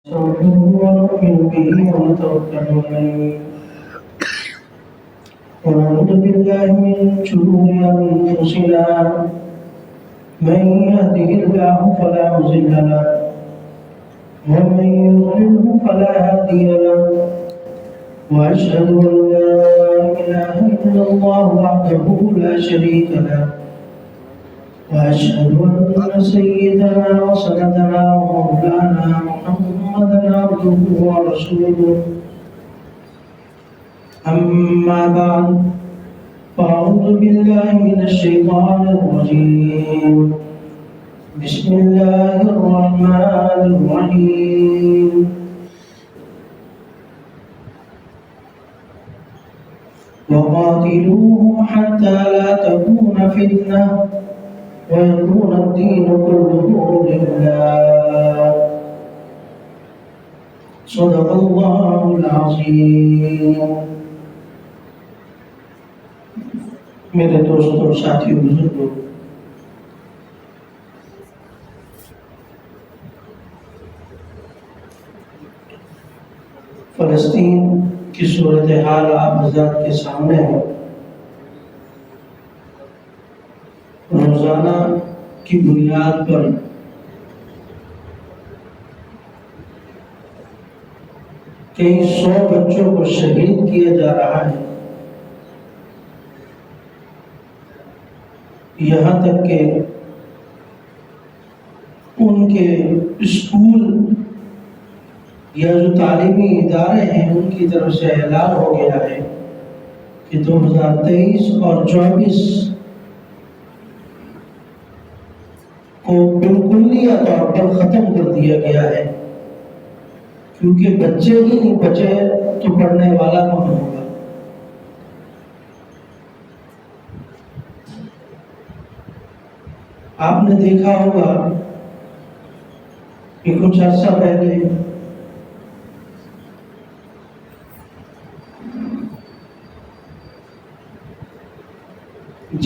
ونؤمن به ونتوكل عليه ونعوذ بالله من شرور أنفسنا من يهده الله فلا مضل له ومن يضلله فلا هادي له وأشهد أن لا إله إلا الله وحده لا شريك له وأشهد أن سيدنا وسندنا ومولانا محمدا عبده ورسوله أما بعد فأعوذ بالله من الشيطان الرجيم بسم الله الرحمن الرحيم وقاتلوهم حتى لا تكون فتنة ويكون الدين كله لله صدق الله العظيم. میرے دوستوں ساتھیوں بزرگوں، فلسطین کی صورتحال آپ حضرات کے سامنے ہے. روزانہ کی بنیاد پر کئی 100 بچوں کو شہید کیا جا رہا ہے. یہاں تک کہ ان کے اسکول یا جو تعلیمی ادارے ہیں ان کی طرف سے اعلان ہو گیا ہے کہ 2023 اور 2024 کو بالکلیہ طور پر ختم کر دیا گیا ہے، کیونکہ بچے ہی نہیں بچے تو پڑھنے والا کون ہوگا. آپ نے دیکھا ہوگا کہ کچھ عرصہ پہلے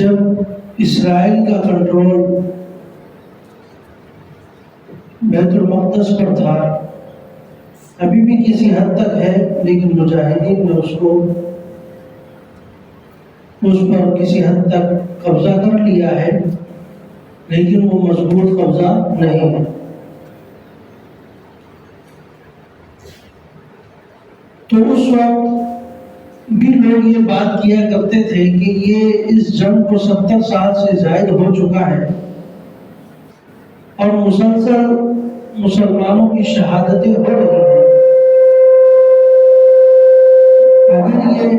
جب اسرائیل کا کنٹرول بیت المقدس پر تھا، ابھی بھی کسی حد تک ہے، لیکن مجاہدین نے اس پر کسی حد تک قبضہ کر لیا ہے، لیکن وہ مضبوط قبضہ نہیں ہے. تو اس وقت بھی لوگ یہ بات کیا کرتے تھے کہ یہ اس جنگ کو 70 سال سے زائد ہو چکا ہے اور مسلسل مسلمانوں کی شہادتیں ہو رہی ہیں. اگر یہ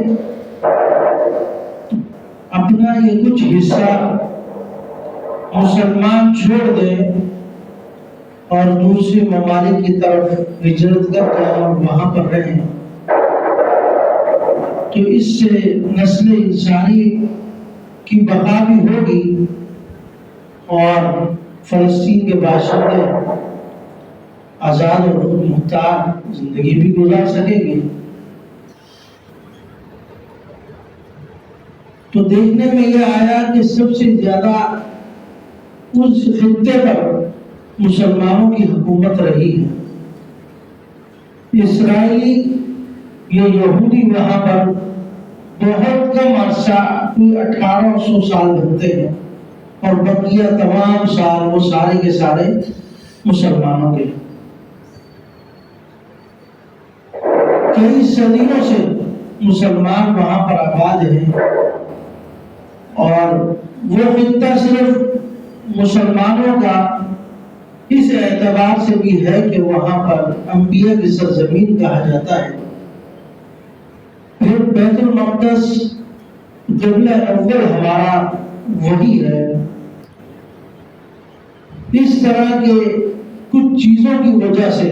اپنا یہ کچھ حصہ مسلمان چھوڑ دیں اور دوسرے ممالک کی طرف ہجرت کر کے اور وہاں پر رہیں تو اس سے نسل انسانی کی بقا بھی ہوگی اور فلسطین کے باشندے آزاد اور خود مختار زندگی بھی گزار سکیں گے. تو دیکھنے میں یہ آیا کہ سب سے زیادہ اس خطے پر مسلمانوں کی حکومت رہی ہے. اسرائیلی یا یہودی وہاں پر بہت کم عرصہ، کوئی 1800 سال بنتے ہیں، اور بقیہ تمام سال وہ سارے کے سارے مسلمانوں کے. کئی صدیوں سے مسلمان وہاں پر آباد ہیں اور وہ خطہ صرف مسلمانوں کا اس اعتبار سے بھی ہے کہ وہاں پر انبیاء کی سرزمین کہا جاتا ہے. پھر بیت المقدس قبلہ اول ہمارا وہی ہے. اس طرح کے کچھ چیزوں کی وجہ سے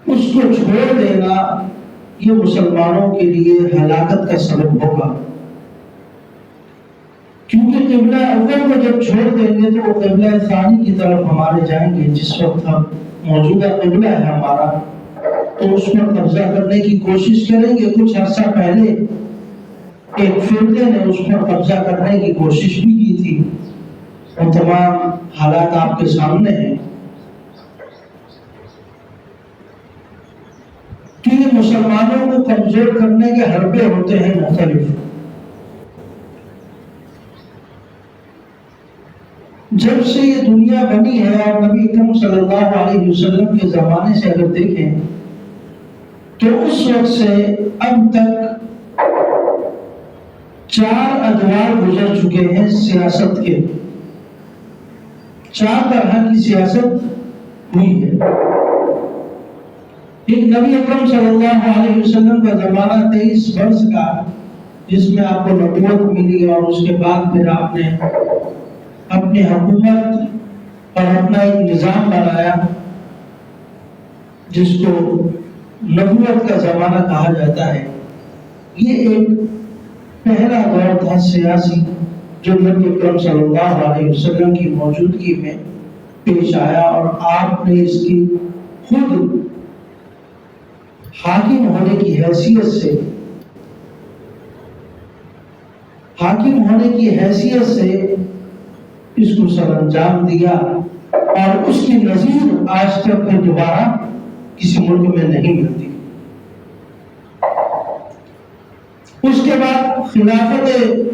اس کو چھوڑ دینا یہ مسلمانوں کے لیے ہلاکت کا سبب ہوگا، کیونکہ قبلہ اول کو جب چھوڑ دیں گے تو وہ قبلہ ثانی کی طرف ہمارے جائیں گے. جس وقت ہم موجودہ قبلہ ہے ہمارا، تو اس پر قبضہ کرنے کی کوشش کریں گے. کچھ عرصہ پہلے ایک فرقے نے اس پر قبضہ کرنے کی کوشش بھی کی تھی. وہ تمام حالات آپ کے سامنے ہیں. مسلمانوں کو کمزور کرنے کے حربے ہوتے ہیں مختلف. جب سے یہ دنیا بنی ہے اور نبی اکرم صلی اللہ علیہ وسلم کے زمانے سے اگر دیکھیں تو اس وقت سے اب تک 4 ادوار گزر چکے ہیں سیاست کے. 4 طرح کی سیاست ہوئی ہے. ایک نبی اکرم صلی اللہ علیہ وسلم کا زمانہ 23 برس کا، جس میں آپ کو نبوت ملی اور اس کے بعد پھر آپ نے اپنی حکومت اور اپنا ایک نظام بنایا جس کو نبوت کا زمانہ کہا جاتا ہے. یہ ایک پہلا دور تھا سیاسی جو نبی اکرم صلی اللہ علیہ وسلم کی موجودگی میں پیش آیا، اور آپ نے اس کی خود حاکم ہونے کی حیثیت سے اس کو سر انجام دیا، اور اس کی نظیر آج تک پھر دوبارہ کسی ملک میں نہیں ملتی. اس کے بعد خلافت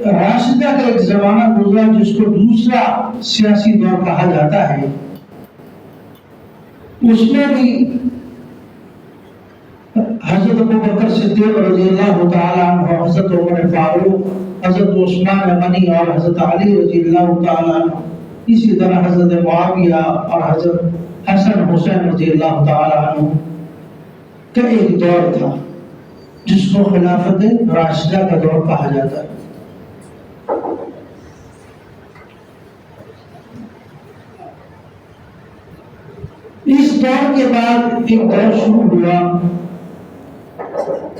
راشدہ کا ایک زمانہ گزرا جس کو دوسرا سیاسی دور کہا جاتا ہے. اس میں بھی حضرت ابوبکر صدیق رضی اللہ تعالی عنہ، حضرت عمر فاروق، حضرت عثمان غنی اور حضرت علی رضی اللہ تعالی عنہ، اسی طرح حضرت معاویہ اور حضرت حسن حسین رضی اللہ تعالی عنہ کا ایک دور تھا جس کو خلافت راشدہ کا دور کہا جاتا ہے. اس دور کے بعد ایک دور شروع ہوا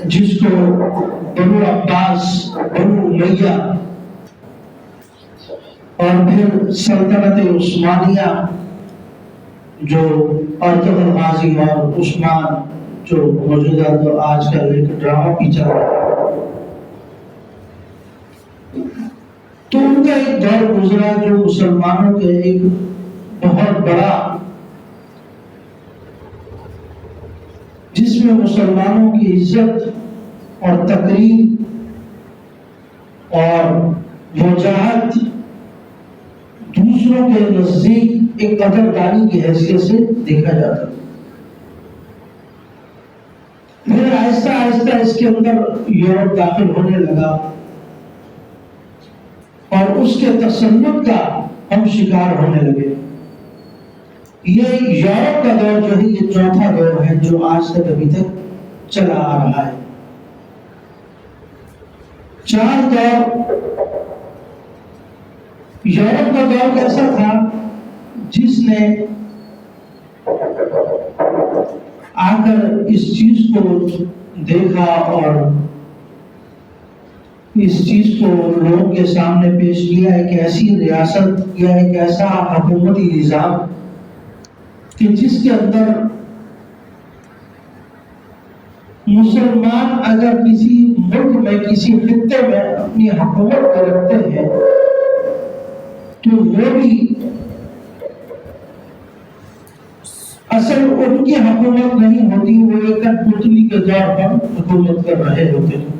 جس کو بنو عباس، بنو امیہ اور پھر سلطنت عثمانیہ جو ارطغرل غازی اور عثمان جو موجودہ تو آج کل ایک ڈرامہ بھی چل رہا ہے. تو ان کا ایک دور گزرا جو مسلمانوں کے ایک بہت بڑا، جس میں مسلمانوں کی عزت اور تقریر اور وجاہت دوسروں کے نزدیک ایک قدردانی کی حیثیت سے دیکھا جاتا ہے. پھر آہستہ آہستہ اس کے اندر یورپ داخل ہونے لگا اور اس کے تسلط کا ہم شکار ہونے لگے. یہ یورپ کا دور جو ہے یہ چوتھا دور ہے جو آج تک ابھی تک چلا آ رہا ہے. 4 دور. یورپ کا دور ایسا تھا جس نے آ کر اس چیز کو دیکھا اور اس چیز کو لوگوں کے سامنے پیش کیا، ایک ایسی ریاست یا ایک ایسا حکومتی نظام کہ جس کے اندر مسلمان اگر کسی ملک میں، کسی خطے میں اپنی حکومت کرتے ہیں تو وہ بھی اصل ان کی حکومت نہیں ہوتی، وہ ایک پتلی کے طور پر حکومت کر رہے ہوتے ہیں.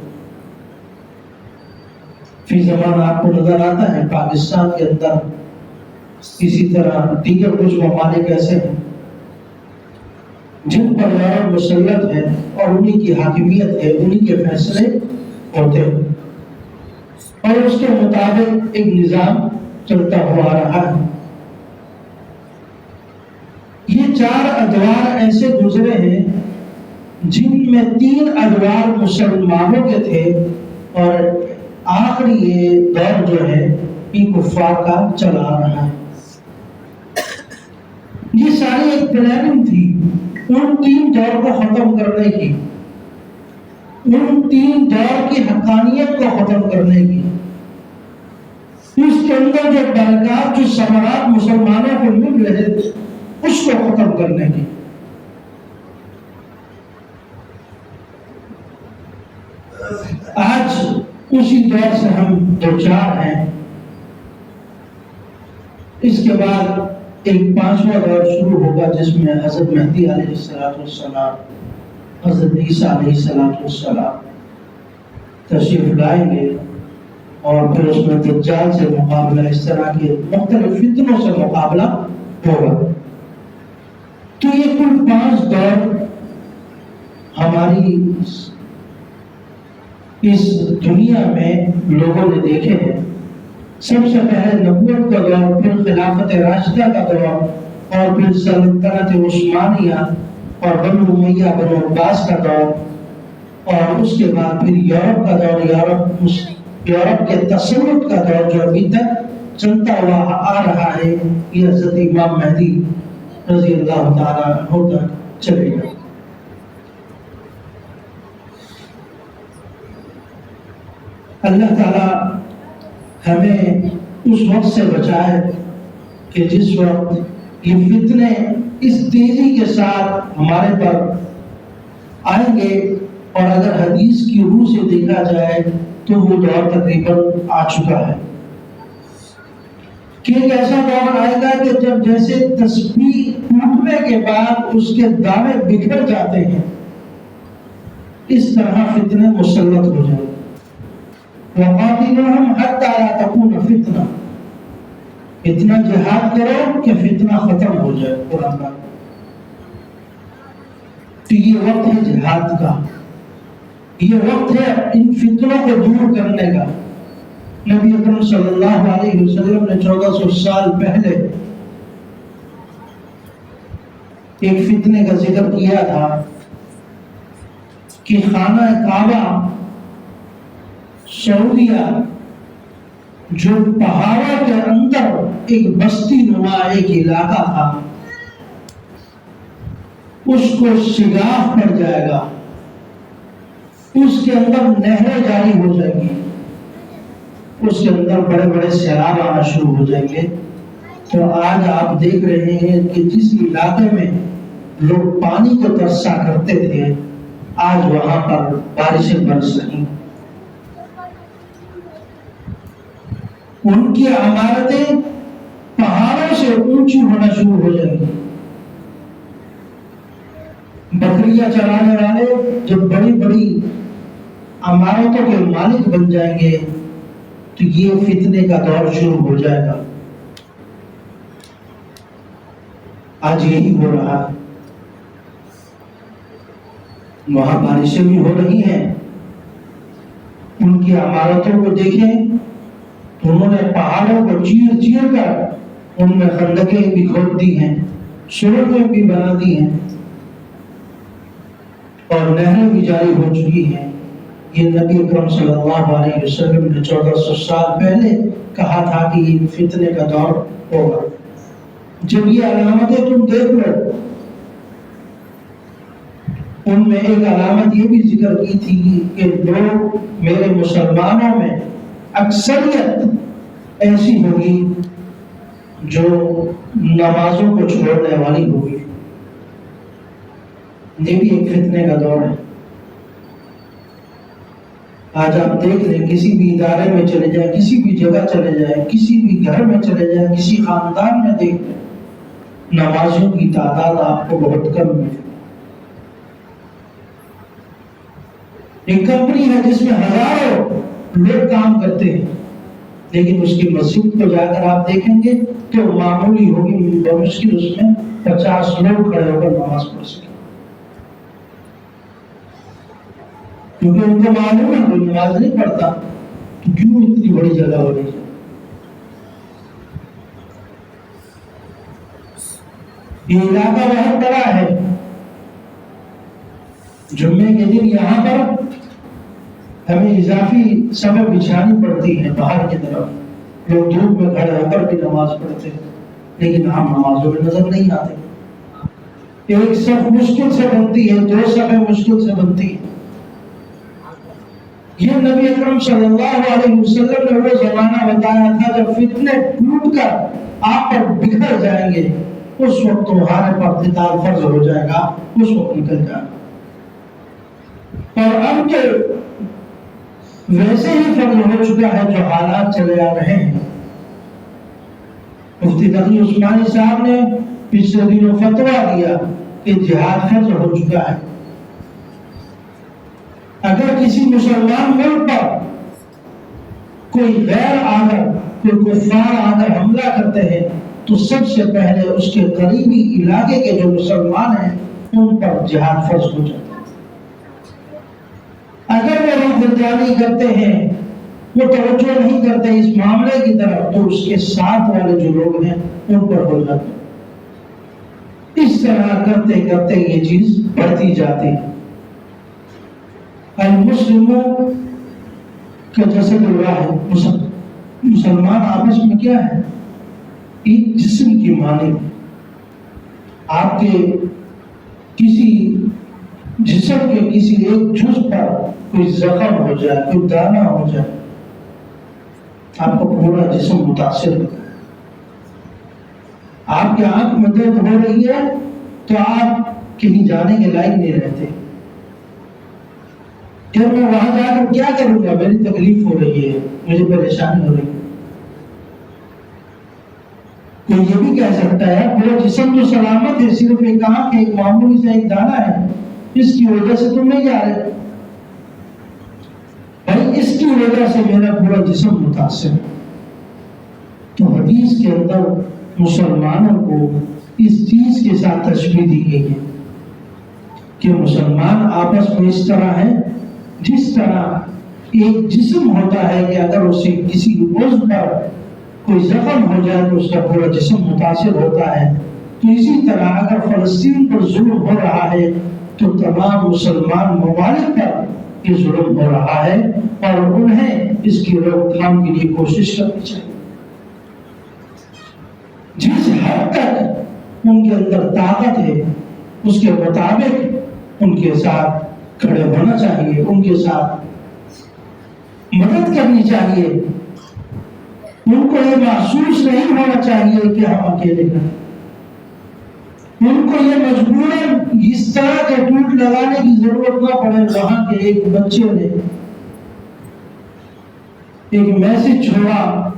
فی زمان آپ کو نظر آتا ہے پاکستان کے اندر، اسی طرح دیگر کچھ ممالک ایسے ہیں جن پر یورپ مسلط ہے اور انہی کی حاکمیت ہے، انہی کے فیصلے ہوتے ہیں اور اس کے مطابق ایک نظام چلتا ہوا رہا ہے. یہ 4 ادوار ایسے گزرے ہیں جن میں 3 ادوار مسلمانوں کے تھے اور آخری یہ دور جو ہے یہ کفار کا چلا آ رہا ہے. یہ ساری ایک پلاننگ تھی ان 3 دور کو ختم کرنے کی، ان 3 دور کی حقانیت کو ختم کرنے کی، اس کے اندر جو برکات، جو ثمرات مسلمانوں کو مل رہے تھے اس کو ختم کرنے کی. آج اسی دور سے ہم دوچار ہیں. اس کے بعد ایک 5واں دور شروع ہوگا جس میں حضرت مہدی علیہ السلام، حضرت عیسیٰ علیہ السلام تشریف لائیں گے اور پھر اس میں دجال سے مقابلہ، اس طرح کے مختلف فتنوں سے مقابلہ ہوگا۔ تو یہ کل 5 دور ہماری اس دنیا میں لوگوں نے دیکھے ہیں۔ سب سے پہلے نبوت کا دور، پھر خلافت راشدہ کا دور، اور پھر سلطنت عثمانیہ اور بنو امیہ بنو عباس کا دور، اور اس کے بعد پھر یورپ کا دور، یورپ کے تسلط کا دور جو ابھی تک چلتا ہوا آ رہا ہے، یہ حضرت امام مہدی رضی اللہ تعالیٰ عنہ تک چلے گا۔ اللہ تعالیٰ ہمیں اس وقت سے بچائے کہ جس وقت یہ فتنے اس تیزی کے ساتھ ہمارے پر آئیں گے، اور اگر حدیث کی روح سے دیکھا جائے تو وہ دور تقریباً آ چکا ہے کہ ایک ایسا دور آئے گا کہ جب جیسے تسبیح ٹوٹنے کے بعد اس کے دانے بکھر جاتے ہیں، اس طرح فتنے مسلط ہو جائیں۔ وَقَاتِلُوهُمْ حَتَّى لَا تَكُونَ فِتْنَةٌ، اتنا جہاد کرو کہ فتنہ ختم ہو جائے۔ قرآن کا تو یہ وقت ہے جہاد کا، یہ وقت ہے ان فتنوں کو دور کرنے کا۔ نبی اکرم صلی اللہ علیہ وسلم نے 1400 سال پہلے ایک فتنے کا ذکر کیا تھا کہ خانہ کعبہ سعودیہ جو پہاڑوں کے اندر ایک بستی نما ایک علاقہ تھا، اس کو شگاف پڑ جائے گا، اس کے اندر نہریں جاری ہو جائیں گی، اس کے اندر بڑے بڑے سیلاب آنا شروع ہو جائیں گے۔ تو آج آپ دیکھ رہے ہیں کہ جس علاقے میں لوگ پانی کو ترسا کرتے تھے، آج وہاں پر بارشیں برس رہی ہیں۔ ان کی عمارتیں پہاڑوں سے اونچی ہونا شروع ہو جائیں گی۔ بکریاں چرانے والے جب بڑی بڑی عمارتوں کے مالک بن جائیں گے تو یہ فتنے کا دور شروع ہو جائے گا۔ آج یہی ہو رہا ہے، وہاں بارشیں بھی ہو رہی ہیں۔ ان کی عمارتوں کو دیکھیں، انہوں نے پہاڑوں کو چیر چیر کر ان میں خندقیں بھی کھود دی ہیں، سڑکیں بھی بنا دی ہیں، اور نہریں بھی جاری ہو چکی ہیں۔ یہ نبی اکرم صلی اللہ علیہ وسلم نے 1400 سال پہلے کہا تھا کہ یہ فتنے کا دور ہوگا۔ جب یہ علامتیں تم دیکھ لو، ان میں ایک علامت یہ بھی ذکر کی تھی کہ لوگ میرے مسلمانوں میں اکثریت ایسی ہوگی جو نمازوں کو چھوڑنے والی ہوگی۔ یہ بھی ایک فتنے کا دور ہے۔ آج آپ دیکھ لیں، کسی بھی ادارے میں چلے جائیں، کسی بھی جگہ چلے جائیں، کسی بھی گھر میں چلے جائیں، کسی خاندان میں دیکھ لیں، نمازیوں کی تعداد آپ کو بہت کم ملے۔ ایک کمپنی ہے جس میں ہزاروں لوگ کام کرتے ہیں، لیکن اس کی مسجد کو جا کر آپ دیکھیں گے تو معمولی ہوگی، بمشکل اس میں 50 لوگ کھڑے ہو کر نماز پڑھ سکیں، کیونکہ ان کو معلوم ہے کوئی نماز نہیں پڑھتا تو کیوں اتنی بڑی جگہ ہو رہی ہے۔ یہ علاقہ بہت بڑا ہے، جمعے کے دن یہاں پر ہمیں اضافی سمے بچھانی پڑتی ہے باہر کی طرف، لوگ دھوپ میں کھڑے ہو کر بھی نماز پڑھتے ہیں، لیکن ہم نمازوں میں نظر نہیں آتے۔ ایک صف مشکل سے بنتی ہے، 2 صفیں مشکل سے بنتی ہے۔ یہ نبی اکرم صلی اللہ علیہ وسلم نے وہ زمانہ بتایا تھا جب فتنے ٹوٹ کر آپ پر بکھر جائیں گے، اس وقت تمہارے پر قتال فرض ہو جائے گا، اس وقت نکل جائے گا۔ اور اب تو ویسے ہی فرض ہو چکا ہے جو حالات چلے آ رہے ہیں۔ مفتی تقی عثمانی صاحب نے پچھلے دنوں فتویٰ دیا کہ جہاد فرض ہو چکا ہے، اگر کسی مسلمان ملک پر کوئی غیر آ کر، کوئی کفار آ کر حملہ کرتے ہیں تو سب سے پہلے اس کے قریبی علاقے کے جو مسلمان ہیں ان پر جہاد فرض ہو جاتا ہے۔ اگر وہ روگردانی کرتے ہیں، وہ توجہ نہیں کرتے اس معاملے کی طرف، تو اس کے ساتھ والے جو لوگ ہیں ان پر ہو جاتے ہیں۔ اس طرح کرتے کرتے یہ چیز بڑھتی جاتی ہے۔ المسلموں کا جسد الواحد، مسلمان آپس میں کیا ہے؟ ایک جسم کی مانند۔ آپ کے کسی جسم کے کسی ایک جز پر کوئی زخم ہو جائے، کوئی دانہ ہو جائے، آپ کو پورا جسم متاثر ہوگا۔ آپ کی آنکھ میں درد ہو رہی ہے تو آپ کہیں جانے کے لائق نہیں رہتے کہ میں وہاں جا کر کیا کروں گا، میری تکلیف ہو رہی ہے، مجھے پریشانی ہو رہی ہے۔ کوئی یہ بھی کہہ سکتا ہے پورا جسم تو سلامت ہے، صرف ایک آنکھ، ایک معمولی سے ایک دانہ ہے، اس کی وجہ سے تم نہیں جا رہے۔ بھائی اس کی وجہ سے میرا پورا جسم متاثر ہے۔ تو حدیث کے اندر مسلمانوں کو اس چیز کے ساتھ تشبیہ دی گئی ہے کہ مسلمان آپس میں اس طرح ہیں جس طرح ایک جسم ہوتا ہے کہ اگر اسے کسی عضو پر کوئی زخم ہو جائے تو اس کا پورا جسم متاثر ہوتا ہے، تو اسی طرح اگر فلسطین پر ظلم ہو رہا ہے تو تمام مسلمان ممالک پر یہ ظلم ہو رہا ہے اور انہیں اس کی روک تھام کے لیے کوشش کرنی چاہیے۔ جس حد تک ان کے اندر طاقت ہے اس کے مطابق ان کے ساتھ کھڑے ہونا چاہیے، ان کے ساتھ مدد کرنی چاہیے۔ ان کو یہ محسوس نہیں ہونا چاہیے کہ ہم اکیلے ہیں۔ ان کو یہ مجبوراً اس طرح کے ٹوٹ لگانے کی ضرورت نہ پڑے۔ وہاں کے ایک بچے نے ایک میسج چھوڑا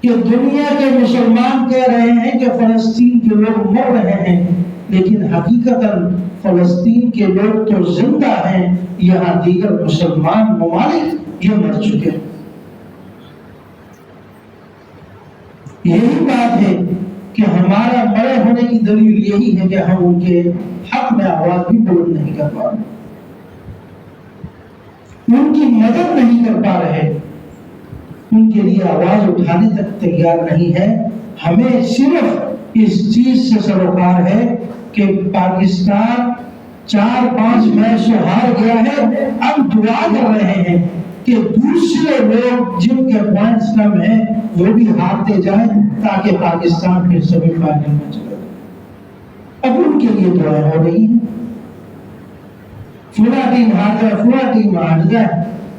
کہ دنیا کے مسلمان کہہ رہے ہیں کہ فلسطین کے لوگ مر رہے ہیں، لیکن حقیقتاً فلسطین کے لوگ تو زندہ ہیں، یہاں دیگر مسلمان ممالک یہ مر چکے ہیں۔ یہی بات ہے کہ ہمارا مرے ہونے کی دلیل یہی ہے کہ ہم ان کے حق میں آواز بھی بلند نہیں کر پا رہے، ان کی مدد نہیں کر پا رہے، ان کے لیے آواز اٹھانے تک تیار نہیں ہے۔ ہمیں صرف اس چیز سے سروکار ہے کہ پاکستان 4-5 میچ سے ہار گیا ہے، اب دعا کر رہے ہیں کہ دوسرے لوگ جن کے پوائنٹس کم ہیں وہ بھی ہارتے جائیں تاکہ پاکستان پھر سیمی فائنل میں چلے جائے۔ اب ان کے لیے دعائیں ہو رہی ہیں، فلاں ٹیم ہار جائے، فلاں ٹیم ہار جائے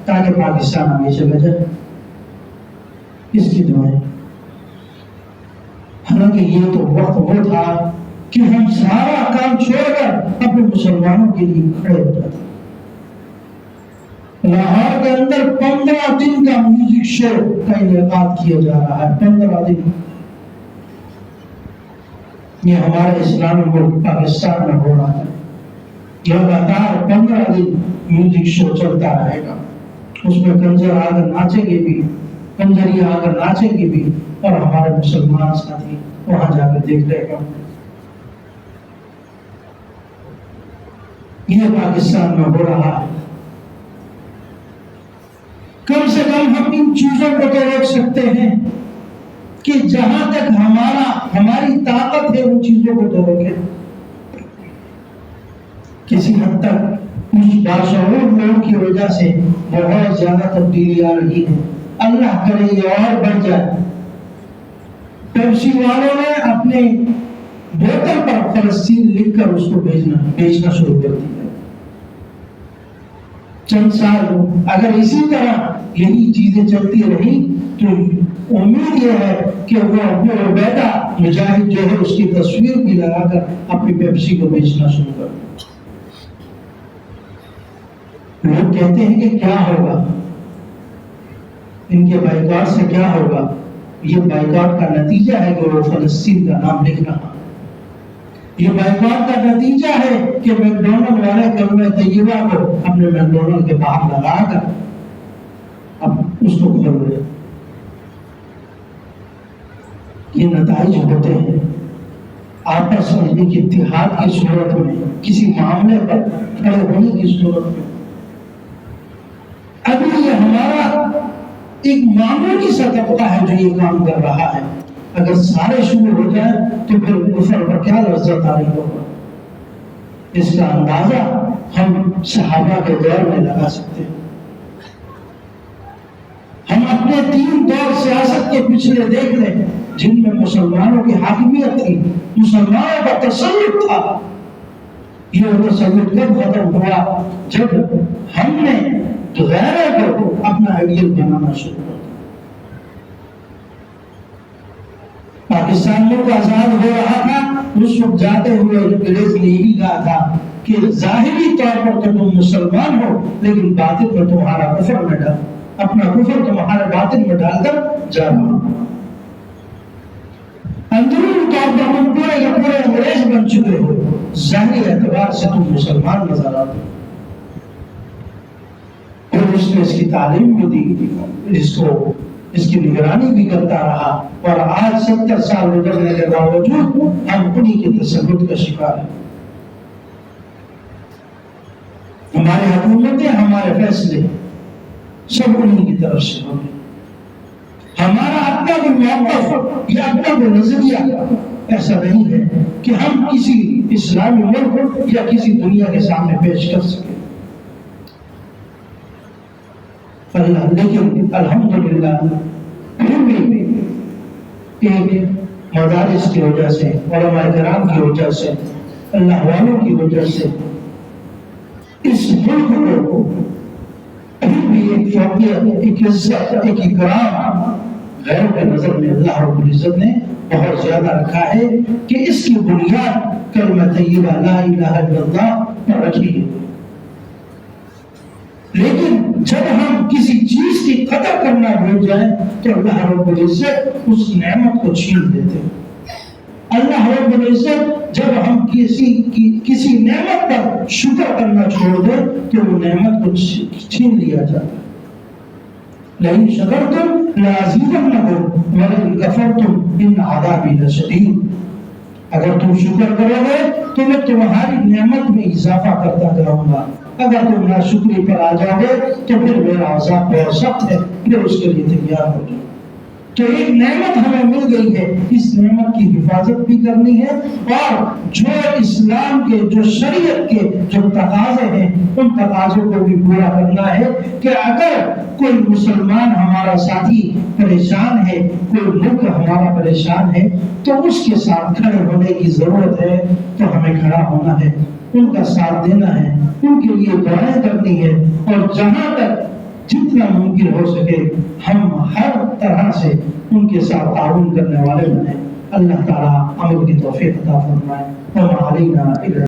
تاکہ پاکستان آگے چلا جائے، اس کی دعائیں۔ حالانکہ یہ تو وقت وہ تھا کہ ہم سارا کام چھوڑ کر اپنے مسلمانوں کے لیے کھڑے ہو جاتے۔ لاہور کے اندر 15 دن کا میوزک شو کا انعقاد کیا جا رہا ہے، 15 دن۔ یہ ہمارے اسلامی ملک پاکستان میں ہو رہا ہے، لگاتار 15 دن میوزک شو چلتا رہے گا۔ اس میں کنجر آ کر ناچیں گے بھی، کنجریاں آ کر ناچیں گے بھی، اور ہمارے مسلمان ساتھی وہاں جا کر دیکھ رہے گا۔ یہ پاکستان میں ہو رہا ہے۔ کم سے کم ہم ان چیزوں کو تو روک سکتے ہیں کہ جہاں تک ہماری طاقت ہے ان چیزوں کو تو روکیں۔ کسی حد تک کچھ باشعور لوگوں کی وجہ سے بہت زیادہ تبدیلی آ رہی ہے، اللہ کرے یہ اور بڑھ جائے۔ پیپسی والوں نے اپنے بوتل پر فلسطین لکھ کر اس کو بیچنا شروع کر دیا۔ چند سال اگر اسی طرح یہی چیزیں چلتی رہی تو امید یہ ہے کہ وہ ابو عبیدہ مجاہد جو ہے اس کی تصویر بھی لگا کر اپنی پیپسی کو بیچنا شروع کر دیں۔ لوگ کہتے ہیں کہ کیا ہوگا، ان کے بائیکاٹ سے کیا ہوگا؟ یہ بائیکاٹ کا نتیجہ ہے کہ وہ فلسطین کا نام لکھ رہا۔ یہ بائیکاٹ کا نتیجہ ہے کہ میکڈونلڈ والے کلمہ طیبہ کو اپنے میکڈونلڈ کے باہر لگا کر اب اس کو کھول رہے. یہ نتائج ہوتے ہیں آپس میں ایک اتحاد کی صورت میں، کسی معاملے پر کھڑے ہونے کی صورت میں. ابھی یہ ہمارا ایک معمولی سا طبقہ ہے جو یہ کام کر رہا ہے. اگر سارے شروع ہو جائیں تو پھر کفر پر کیا لذت آ رہی ہوگا. اس کا اندازہ ہم صحابہ کے دور میں لگا سکتے ہیں. ہم اپنے 3 دور سیاست کے پچھلے دیکھ لیں جن میں مسلمانوں کی حاکمیت تھی، مسلمانوں کا تسلط تھا. یہ تسلط کب ختم ہوا؟ جب ہم نے غیروں کو اپنا آئیڈیل بنانا شروع کر دیا. پاکستان ملک آزاد ہو رہا تھا، اس وقت جاتے ہوئے انگریز نے یہی کہا تھا کہ ظاہری طور پر تو تم مسلمان ہو لیکن باطن میں تمہارا کفر میں ڈال، اپنا کفر تمہارے باطن میں ڈال کر جا رہا ہوں. اندرون طور پر تم پورے کے پورے انگریز بن چکے ہو، ظاہری اعتبار سے تم مسلمان نظر آتے ہو. اور اس نے اس کی تعلیم بھی دی، اس کی نگرانی بھی کرتا رہا. اور آج 70 سال گزرنے کے باوجود ہم انہی کے تسلط کا شکار ہیں. ہماری حکومتیں، ہمارے فیصلے سب انہی کی طرف سے ہوتے. ہمارا اپنا کوئی موقف یا اپنا کوئی نظریہ ایسا نہیں ہے کہ ہم کسی اسلامی ملک یا کسی دنیا کے سامنے پیش کر سکیں. لیکن الحمدللہ پھر بھی ایک مدارس کی وجہ سے، علماء کرام کی وجہ سے، اللہ والوں کی وجہ سے اس ملک کو پھر بھی ایک فوقیت، ایک عزت، ایک اکرام غیروں کے نظر میں اللہ رب العزت نے بہت زیادہ رکھا ہے کہ اس کی بنیاد کلمہ طیبہ لا الہ الا اللہ پر رکھی ہے. لیکن جب ہم کسی چیز کی قدر کرنا بھول جائیں تو اللہ رب العزت اس نعمت کو چھین دیتے ہیں. اللہ رب العزت جب ہم کسی نعمت پر شکر کرنا چھوڑ دیں تو وہ نعمت کو چھین لیا جاتا ہے. لئن شکرتم لازیدنکم ولئن کفرتم ان عذابی لشدید. اگر تم شکر کرو گے تو میں تمہاری نعمت میں اضافہ کرتا جاؤں گا، اگر تم ناشکری پر آ جاؤ گے تو پھر میرا عذاب بہت سخت ہے، پھر اس کے لیے تیار ہو جاؤ. تو ایک نعمت ہمیں مل گئی ہے، اس نعمت کی حفاظت بھی کرنی ہے اور جو اسلام کے، جو شریعت کے جو تقاضے ہیں ان تقاضوں کو بھی پورا کرنا ہے کہ اگر کوئی مسلمان ہمارا ساتھی پریشان ہے، کوئی ملک ہمارا پریشان ہے تو اس کے ساتھ کھڑے ہونے کی ضرورت ہے. تو ہمیں کھڑا ہونا ہے، ان کا ساتھ دینا ہے، ان کے لیے دعائیں کرنی ہے اور جہاں تک جتنا ممکن ہو سکے ہم ہر طرح سے ان کے ساتھ تعاون کرنے والے بنیں. اللہ تعالیٰ عمل کی توفیق عطا فرمائے. وما علینا الا